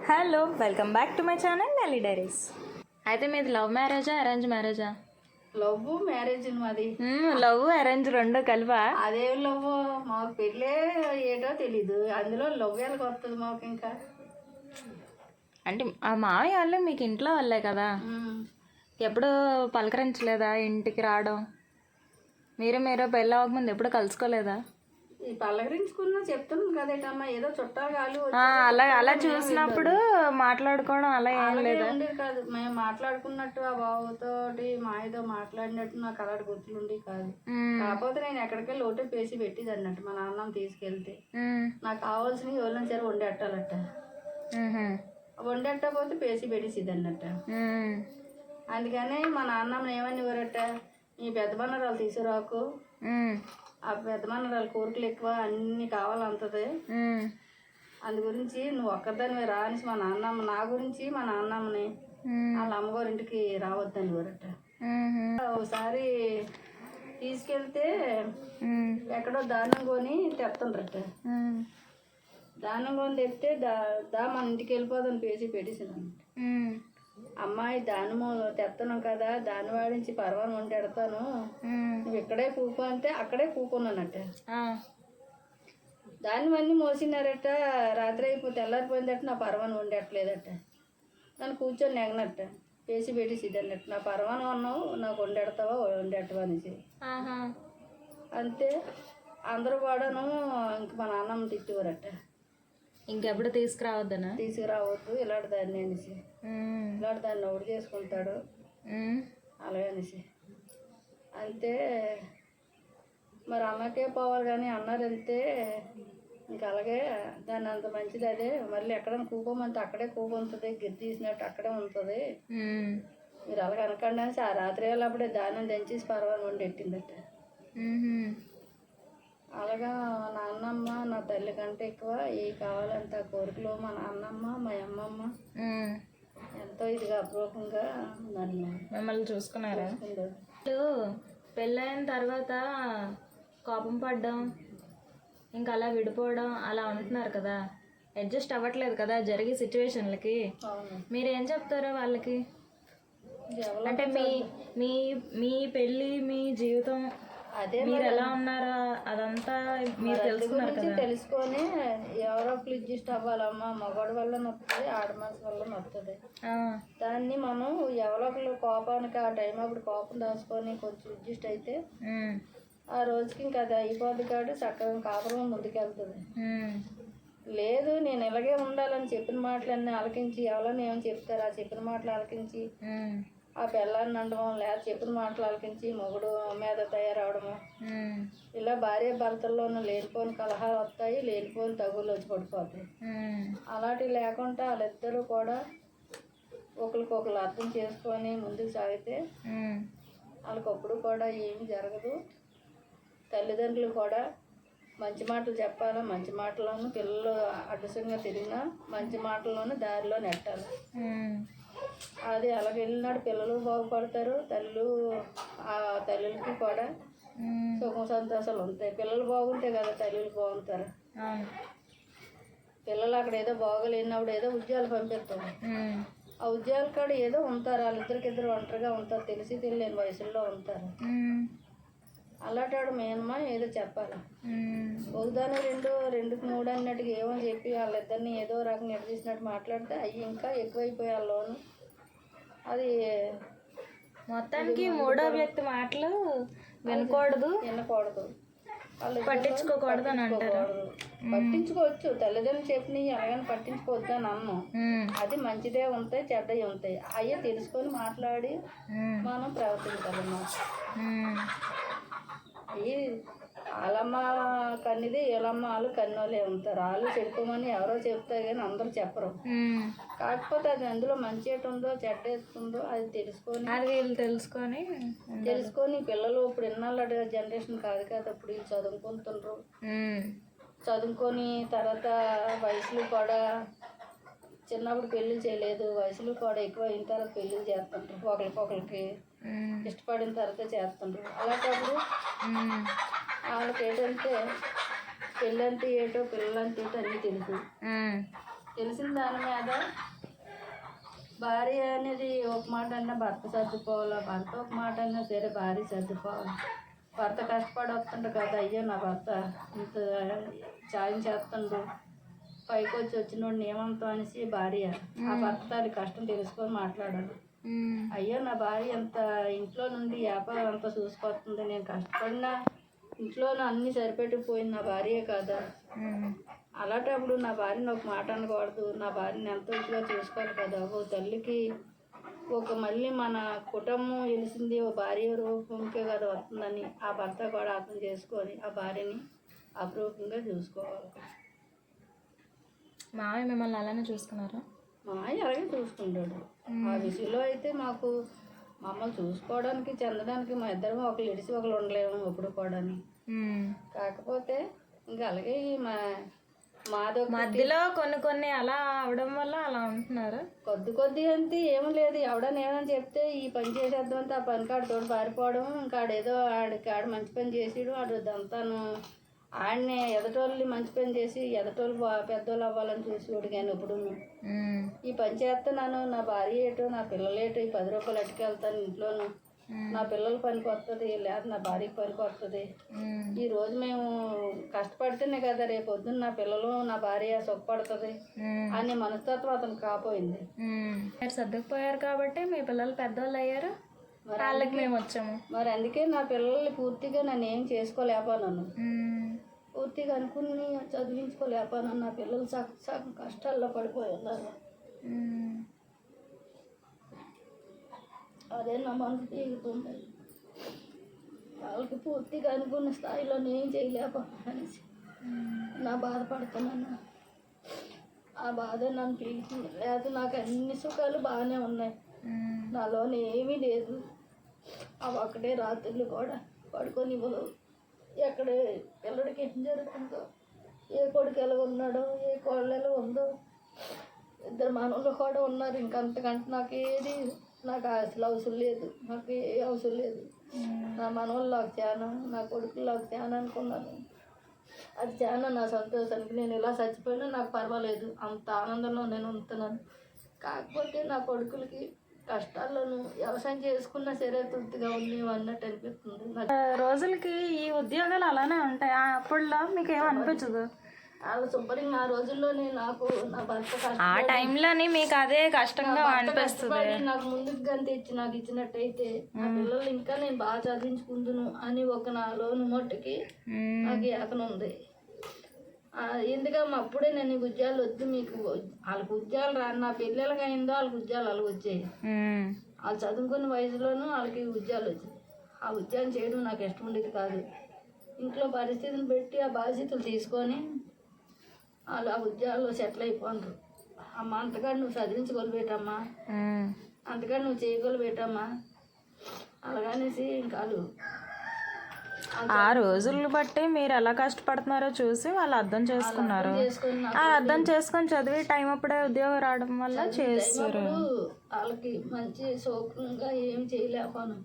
Hello, welcome back to my channel Nelly diaries. అయితే మీది love మ్యారేజా అరేంజ్ మ్యారేజా? లవ్ మ్యారేజ్ మాది. లవ్ అరేంజ్ రెండు కలిపా? అదే లవ్, మాకు పెళ్ళే ఏటో తెలీదు, అందులో లవ్ ఎలా వస్తుంది మాకు ఇంకా. అంటే ఆ మావయ్య వాళ్ళు మీకు ఇంట్లో వాళ్ళే కదా, ఎప్పుడు పలకరించలేదా? ఇంటికి రావడం మీరు పెళ్ళి అవ్వకముందు ఎప్పుడు కలుసుకోలేదా? ఈ పలకరించుకున్నా చెప్తున్నాం కదేటమ్మా, ఏదో చుట్టాలు అలా చూసినప్పుడు మాట్లాడుకోవడం అలా ఏం లేదా? ఉండేది కాదు. మేము మాట్లాడుకున్నట్టు ఆ బాబుతోటి మాయతో మాట్లాడినట్టు నాకు అలాంటి గుర్తులు ఉండేవి కాదు. కాకపోతే నేను ఎక్కడికెళ్ళి ఒకటే పేసి పెట్టిది అన్నట్టు, మా నాన్న తీసుకెళ్తే నాకు కావాల్సినవి ఎవరైనా సరే వండెట్టాలట. వండెట్టకపోతే పేసి పెట్టేసిది అన్నట్ట. అందుకని మా నాన్నమ్మని ఏమని ఇవ్వరట, ఈ పెద్ద బన్నరాలు తీసుకురాకు, ఆ పెద్ద మనరాలు కోరికలు ఎక్కువ, అన్ని కావాలంటది, అందు గురించి నువ్వు ఒక్కదానివే రా అనేసి మా నాన్నమ్మ, నా గురించి మా నాన్నమ్మని వాళ్ళ అమ్మగారింటికి రావద్దని కోరట. ఒకసారి తీసుకెళ్తే ఎక్కడో దానం కొని తెస్తుండ్రట. దానం కొని తెస్తే దా మన ఇంటికి వెళ్ళిపోదని పేసి పెట్టేసాను. అమ్మాయి దానము తెత్తను కదా, దాని వాడించి పర్వాన్ని వండి ఎడతాను, నువ్వు ఇక్కడే కూకో అంటే అక్కడే కూకున్నానట. దాన్ని మంది మోసినారట. రాత్రి అయిపోతే తెల్లారిపోయిందట, నా పర్వాన్ని వండట్లేదట. నన్ను కూర్చొని నెగనట్ట, పేసి పెట్టేసిద్ది అన్నట్టు. నా పర్వాన్ని ఉన్నావు, నాకు వండెడతావా వండెట్టవా అనేసి. అంతే. అందరూ కూడాను ఇంక మా నాన్నమ్మ తిట్టేవారట, ఇంకెప్పుడు తీసుకురావద్దనా? తీసుకురావద్దు ఇలాంటి దాన్ని అనేసి, ఇలాంటి దాన్ని ఒకటి చేసుకుంటాడు అలాగే అనేసి. అంతే. మరి అన్నకే పోవాలి కానీ అన్నారు వెళ్తే ఇంకా అలాగే దాన్ని అంత మంచిది. అదే మళ్ళీ ఎక్కడైనా కూకోమంటే అక్కడే కూకుంటుంది, గిరి తీసినట్టు అక్కడే ఉంటుంది, మీరు అలాగే అనకండి అనేసి ఆ రాత్రి వెళ్ళప్పుడే దాన్ని దంచేసి పర్వాలని వండి ఎట్టిందట. అలాగా నాన్నమ్మ నా తల్లి కంటే ఎక్కువ ఏ కావాలంటే ఆ కోరికలు మా నాన్నమ్మ మా అమ్మమ్మ ఎంతో ఇదిగా అపూర్వకంగా నన్ను మిమ్మల్ని చూసుకున్నారా? పెళ్ళైన తర్వాత కోపం పడ్డం, ఇంకా అలా విడిపోవడం అలా ఉంటున్నారు కదా, అడ్జస్ట్ అవ్వట్లేదు కదా జరిగే సిచ్యువేషన్లకి. మీరేం చెప్తారో వాళ్ళకి? అంటే మీ మీ పెళ్ళి, మీ జీవితం, అదే మీరు ఎలా ఉన్నారో అదంతా మీరు తెలుసుకున్నారు కదా. తెలుసుకొని ఎవరో అడ్జస్ట్ అవ్వాలమ్మా. మగవాడి వల్ల నొస్తుంది, ఆడ మనిషి వల్ల నొస్తుంది. దాన్ని మనం ఎవరో ఒకరు కోపానికి ఆ టైం అప్పుడు కోపం దాచుకొని కొంచెం అడ్జస్ట్ అయితే ఆ రోజుకి ఇంకా అది అయిపోద్ది కాబట్టి చక్కగా కాపురం ముందుకెళ్తుంది. లేదు నేను ఇలాగే ఉండాలని చెప్పిన మాటలన్నీ ఆలకించి ఎవరైనా ఏమని చెప్తారు, ఆ చెప్పిన మాటలు ఆలకించి ఆ పిల్లాన్ని అండడం, లేదా చెప్పిన మాటలు ఆలకించి మొగుడు మీద తయారవడము, ఇలా భార్య భర్తల్లోనూ లేనిపోని కలహాలు వస్తాయి, లేనిపోని తగులు వచ్చి పడిపోతాయి. అలాంటివి లేకుండా వాళ్ళిద్దరూ కూడా ఒకరికొకరు అర్థం చేసుకొని ముందుకు సాగితే వాళ్ళకప్పుడు కూడా ఏమి జరగదు. తల్లిదండ్రులు కూడా మంచి మాటలు చెప్పాలి, మంచి మాటల్లోనూ పిల్లలు అడ్డసంగా తిరిగినా మంచి మాటల్లోనూ దారిలో నెట్టాలి. అది అలాగ వెళ్ళినాడు పిల్లలు బాగుపడతారు, ఆ తల్లులకి కూడా సుఖం సంతోషాలు ఉంటాయి. పిల్లలు బాగుంటే కదా తల్లులు బాగుంటారు. పిల్లలు అక్కడ ఏదో బాగోలేనప్పుడు ఏదో ఉద్యోగాలు పంపిస్తారు, ఆ ఉద్యోగాలు కాడ ఏదో ఉంటారు, వాళ్ళిద్దరికిద్దరు ఒంటరిగా ఉంటారు, తెలిసి తెలియని వయసుల్లో ఉంటారు. అలాంటి మేనమా ఏదో చెప్పాలి. ఒకదాని రెండుకి మూడు అన్నట్టుగా ఏమో చెప్పి వాళ్ళిద్దరిని ఏదో రకంగా ఎడదీసినట్టు మాట్లాడితే అవి ఇంకా ఎక్కువైపోయి వాళ్ళలోను. అది మొత్తానికి మూడో వ్యక్తి మాటలు వినకూడదు, పట్టించుకోకూడదు అని అంటారు. పట్టించుకోవచ్చు, తల్లిదండ్రులు చెప్పినవి అలాగని పట్టించుకోవద్దు అని అన్నాం. అది మంచిదే ఉంటాయి, చెడ్డవి ఉంటాయి. అయ్యే తెలుసుకొని మాట్లాడి మనం ప్రవర్తించాలన్నమాట. అయ్యి వాళ్ళమ్మ కన్నిది వీళ్ళమ్మ వాళ్ళు కన్నోళ్ళే ఉంటారు. వాళ్ళు చెప్పుకోమని ఎవరో చెప్తారు కానీ అందరూ చెప్పరు. కాకపోతే అది అందులో మంచి ఎటు ఉందో చెడ్డ ఎత్తుందో అది తెలుసుకొని పిల్లలు ఇప్పుడు ఇన్నాళ్ళు జనరేషన్ కాదు కదా, ఇప్పుడు వీళ్ళు చదువుకుంటుండ్రు. చదువుకొని తర్వాత వయసులు కూడా చిన్నప్పుడు పెళ్ళి చేయలేదు, వయసులు కూడా ఎక్కువ అయిన తర్వాత పెళ్ళిళ్ళు చేస్తుంటారు, ఒకరికి ఇష్టపడిన తర్వాత చేస్తుంటారు. అలాంటప్పుడు వాళ్ళకి ఏంటంటే పెళ్ళంటే ఏటో పిల్లలంటే ఏటో అన్నీ తెలుసు. తెలిసిన దాని మీద భార్య అనేది ఒక మాట అన్నా భర్త సర్దుకోవాలా, భర్త ఒక మాట అన్నా సరే భార్య సర్దుకోవాలి. భర్త కష్టపడి వస్తుంటారు కదా, అయ్యో నా భర్త ఇంత సాయం చేస్తుండ్రు, పైకి వచ్చినోడిని ఏమంటాం అనేసి భార్య ఆ భర్త తాలి కష్టం తెలుసుకొని మాట్లాడాలి. అయ్యో నా భార్య ఎంత ఇంట్లో నుండి వ్యాపారం అంతా చూసుకొస్తుంది, నేను కష్టపడినా ఇంట్లో అన్నీ సరిపెట్టుకుపోయింది నా భార్యే కదా, అలాంటప్పుడు నా భార్యని ఒక మాట అనకూడదు, నా భార్యని ఎంతో ఇంట్లో చూసుకోవాలి కదా. ఓ తల్లికి మళ్ళీ మన కుటుంబం తెలిసింది ఓ భార్య రూపంకే కదా వస్తుందని ఆ భర్త కూడా అర్థం చేసుకొని ఆ భార్యని అప్రూపంగా చూసుకోవాలి. మామయ్య మిమ్మల్ని అలానే చూసుకున్నారా? మామయ్య అలాగే చూసుకుంటాడు. ఆ విషయంలో అయితే మాకు మమ్మల్ని చూసుకోవడానికి చెందడానికి మా ఇద్దరం ఒకళ్ళు ఇడిసి ఒకళ్ళు ఉండలేము ఎప్పుడు కూడా. కాకపోతే ఇంకా అలాగే మాదొక మధ్యలో కొన్ని అలా అవడం వల్ల అలా ఉంటున్నారు. కొద్ది అంటే ఏం లేదు, ఎవడని ఏమని చెప్తే ఈ పని చేసేద్దాం అంతా ఆ పని కాడు తోడు పారిపోవడం, ఇంకా ఆడేదో ఆడ మంచి పని చేసాడు ఆడంతాను ఆడనే ఎదటోళ్ళని మంచి పని చేసి ఎదటోళ్ళు పెద్దోళ్ళు అవ్వాలని చూసి కానీ ఇప్పుడు ఈ పని చేస్తున్నాను, నా భార్య ఏటో నా పిల్లలు ఏటో ఈ 10 రూపాయలు అట్టుకెళ్తాను ఇంట్లోనూ, నా పిల్లల పనికి వస్తుంది లేదా నా భార్యకి పనికి వస్తుంది. ఈరోజు మేము కష్టపడితేనే కదా రేపు పొద్దున్న నా పిల్లలు నా భార్య సుఖపడుతుంది అనే మనస్తత్వం అతను కాపోయింది. మీరు సర్దుకుపోయారు కాబట్టి మీ పిల్లలు పెద్దవాళ్ళు అయ్యారు, వాళ్ళకి మేము వచ్చాము. మరి అందుకే నా పిల్లల్ని పూర్తిగా నన్ను ఏం చేసుకోలేకపోయాను, పూర్తిగా అనుకుని చదివించుకోలేకపోయాను. నా పిల్లలు సగం కష్టాల్లో పడిపోయి ఉన్నారు. అదే నా మనసు తీగుతుంది, వాళ్ళకి పూర్తిగా అనుకున్న స్థాయిలో నేను చేయలేకపోయానేసి నా బాధపడుతున్నాను. ఆ బాధ నన్ను పీగుతుంది. లేదు నాకు అన్ని సుఖాలు బాగానే ఉన్నాయి, నాలోనే ఏమీ లేదు. అవి ఒక్కటే రాత్రులు కూడా పడుకొని ఇవ్వదు. ఎక్కడ పిల్లడికి ఏం జరుగుతుందో, ఏ కొడుకు ఎలా ఉన్నాడో, ఏ కోళ్ళు ఎలా ఉందో, 2 మనవులు కూడా ఉన్నారు. ఇంకంతకంటే నాకు అసలు అవసరం లేదు, నాకు ఏ అవసరం లేదు. నా మనవాళ్ళు నాకు చాలా, నా కొడుకులు నాకు చాలా అనుకున్నాను. అది చాలా నా సంతోషానికి. నేను ఇలా చచ్చిపోయినా నాకు పర్వాలేదు, అంత ఆనందంలో నేను ఉంటున్నాను. కాకపోతే నా కొడుకులకి కష్టాల్లోనూ వ్యవసాయం చేసుకున్నా సరే తృప్తిగా ఉంది అన్నట్టు అనిపిస్తుంది. రోజులకి ఈ ఉద్యోగాలు అలానే ఉంటాయి, అప్పుడులో మీకు ఏం అనిపించదు? వాళ్ళ శుభ్రంగా ఆ రోజుల్లోనే నాకు నా భర్త ఆ టైంలోని మీకు అదే కష్టంగా అనిపిస్తుంది. నాకు ముందుకు కానీ తెచ్చి నాకు ఇచ్చినట్టయితే నా పిల్లలు ఇంకా నేను బాగా చదివించుకుందును అని ఒక నాలోని మట్టుకి నాకు ఏకన ఉంది. ఎందుకమ్మా అప్పుడే నేను ఉద్యోగాలు వద్దు మీకు, వాళ్ళకి ఉద్యోగాలు రా, నా పిల్లలకి అయిందో వాళ్ళకి ఉద్యోగాలు వాళ్ళకి వచ్చాయి. వాళ్ళు చదువుకున్న వయసులోనూ వాళ్ళకి ఉద్యోగాలు వచ్చాయి. ఆ ఉద్యోగం చేయడం నాకు ఇష్టం ఉండేది కాదు. ఇంట్లో పరిస్థితులు పెట్టి ఆ బాధ్యతలు తీసుకొని వాళ్ళు ఆ ఉద్యోగాల్లో సెటిల్ అయిపోండ్రు. అమ్మ అంతకాడు నువ్వు చదివించుకోలేబెట్టమ్మా, అంతకాడు నువ్వు చేయగలబెట్టమ్మా అలాగనేసి ఇంకా వాళ్ళు ఆ రోజులు బట్టి మీరు ఎలా కష్టపడుతున్నారో చూసి వాళ్ళు అర్థం చేసుకున్నారు. అర్థం చేసుకొని చదివి టైం అప్పుడే ఉద్యోగం రావడం వల్ల చేస్తారు. వాళ్ళకి మంచి సౌఖ్యంగా ఏం చేయలేకపోను.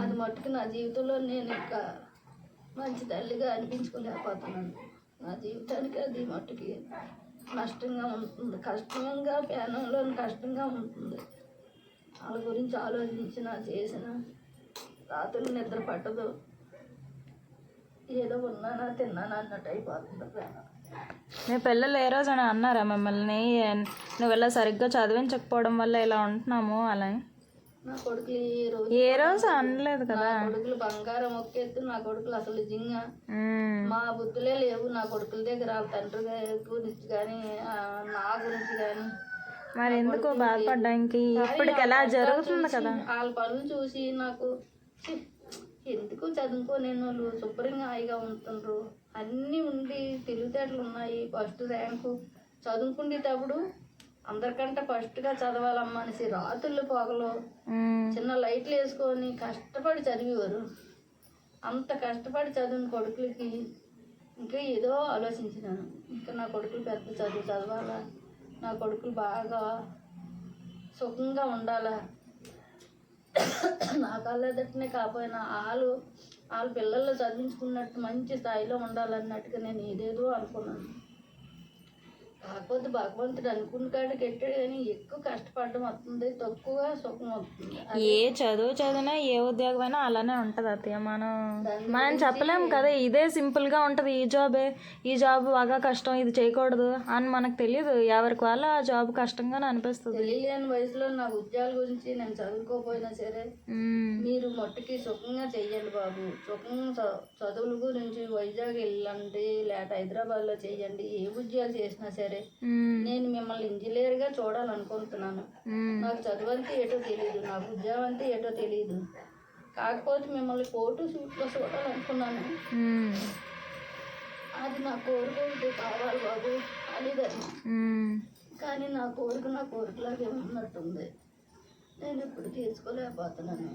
అది మట్టుకు నా జీవితంలో నేను ఇంకా మంచి తల్లిగా అనిపించుకోలేకపోతున్నాను. నా జీవితానికి అది మట్టుకి నష్టంగా ఉంటుంది, కష్టంగా పేనంలో కష్టంగా ఉంటుంది. వాళ్ళ గురించి ఆలోచించిన చేసిన రాత్రులు నిద్ర పట్టదు, ఏదో ఉన్నానా తిన్నానా అన్నట్టు అయిపోతుంది. మీ పిల్లలు ఏ రోజు అని అన్నారా మిమ్మల్ని నువ్వు ఇలా సరిగ్గా చదివించకపోవడం వల్ల ఇలా ఉంటున్నాము అలా? నా కొడుకులు ఏ రోజు అనలేదు కదా. నా కొడుకులు బంగారం ఒక్కెత్తు, నా కొడుకులు అసలు నిజంగా మా బుద్ధులే లేవు. నా కొడుకుల దగ్గర వాళ్ళ తండ్రి గురించి కానీ నా గురించి కానీ. మరి ఎందుకు బాధపడ్డానికి? ఇప్పటికి ఎలా జరుగుతుంది కదా. వాళ్ళ పనులు చూసి నాకు ఎందుకు చదువుకోని వాళ్ళు శుభ్రంగా హాయిగా ఉంటుండ్రు, అన్నీ ఉండి తెలివితేటలు ఉన్నాయి, ఫస్ట్ ర్యాంకు చదువుకునేటప్పుడు అందరికంటే ఫస్ట్గా చదవాలమ్మా అనేసి రాత్రులు పొగలు చిన్న లైట్లు వేసుకొని కష్టపడి చదివేవారు. అంత కష్టపడి చదివిన కొడుకులకి ఇంకా ఏదో ఆలోచించినాను, ఇంకా నా కొడుకులు పెద్ద చదువు చదవాలా, నా కొడుకులు బాగా సుఖంగా ఉండాలా, నా కళ్ళెదటనే కాకపోయినా వాళ్ళ పిల్లల్లో చదివించుకున్నట్టు మంచి స్థాయిలో ఉండాలన్నట్టుగా నేను ఏదేదో అనుకున్నాను. కాకపోతే భగవంతుడు అనుకున్న కాడికి ఎట్టాడు కానీ ఎక్కువ కష్టపడడం వస్తుంది, తక్కువ సుఖం వస్తుంది. ఏ చదివినా ఏ ఉద్యోగమైనా అలానే ఉంటుంది అత్తయ్య. మనం చెప్పలేం కదా ఇదే సింపుల్గా ఉంటుంది, ఈ జాబ్ బాగా కష్టం, ఇది చేయకూడదు అని మనకు తెలియదు. ఎవరికి వాళ్ళు ఆ జాబ్ కష్టంగానే అనిపిస్తుంది. తెలియని వయసులో నా ఉద్యోగాల గురించి నేను చదువుకోపోయినా సరే మీరు మట్టుకి సుఖంగా చెయ్యండి బాబు. సుఖంగా చదువుల గురించి వైజాగ్ వెళ్ళండి, లేకపోతే హైదరాబాద్లో చెయ్యండి. ఏ ఉద్యోగాలు చేసినా సరే నేను మిమ్మల్ని ఇంజనీర్గా చూడాలనుకుంటున్నాను. నాకు చదువు అంతా ఏటో తెలియదు, నాకు ఉద్యోగం అంతా ఏటో తెలియదు. కాకపోతే మిమ్మల్ని కోటు సూట్లో చూడాలనుకున్నాను. అది నా కోరిక ఉంటే కావాలి బాబు అనేదాన్ని. కానీ నా కోరికలాగే ఉన్నట్టుంది. నేను ఇప్పుడు తీర్చుకోలేకపోతున్నాను.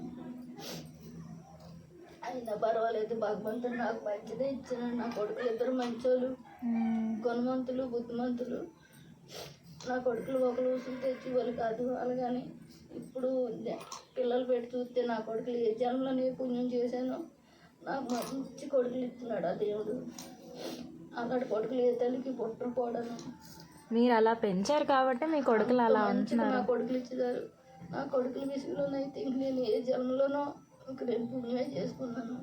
అయినా పర్వాలేదు, భగవంతుడు నాకు మంచిదే ఇచ్చినాడు. నా కొడుకులు ఇద్దరు మంచోళ్ళు, గుణవంతులు, బుద్ధిమంతులు. నా కొడుకులు ఒకరు ఊసులు తెచ్చేవాళ్ళు కాదు. అలాగని ఇప్పుడు పిల్లలు పెట్టి చూస్తే నా కొడుకులు ఏ జన్మలో నేను పుణ్యం చేశానో నాకు మంచి కొడుకులు ఇస్తున్నాడు ఆ దేవుడు. అలాంటి కొడుకులు ఏ తల్లికి పుట్టకపోవడను. మీరు అలా పెంచారు కాబట్టి మీ కొడుకులు అలా ఉంటున్నారు. నా కొడుకులు ఇచ్చేదారు. నా కొడుకుల విషయంలోనైతే ఇంక నేను ఏ జన్మలోనో ఇంక నేను పుణ్యమే చేసుకున్నాను.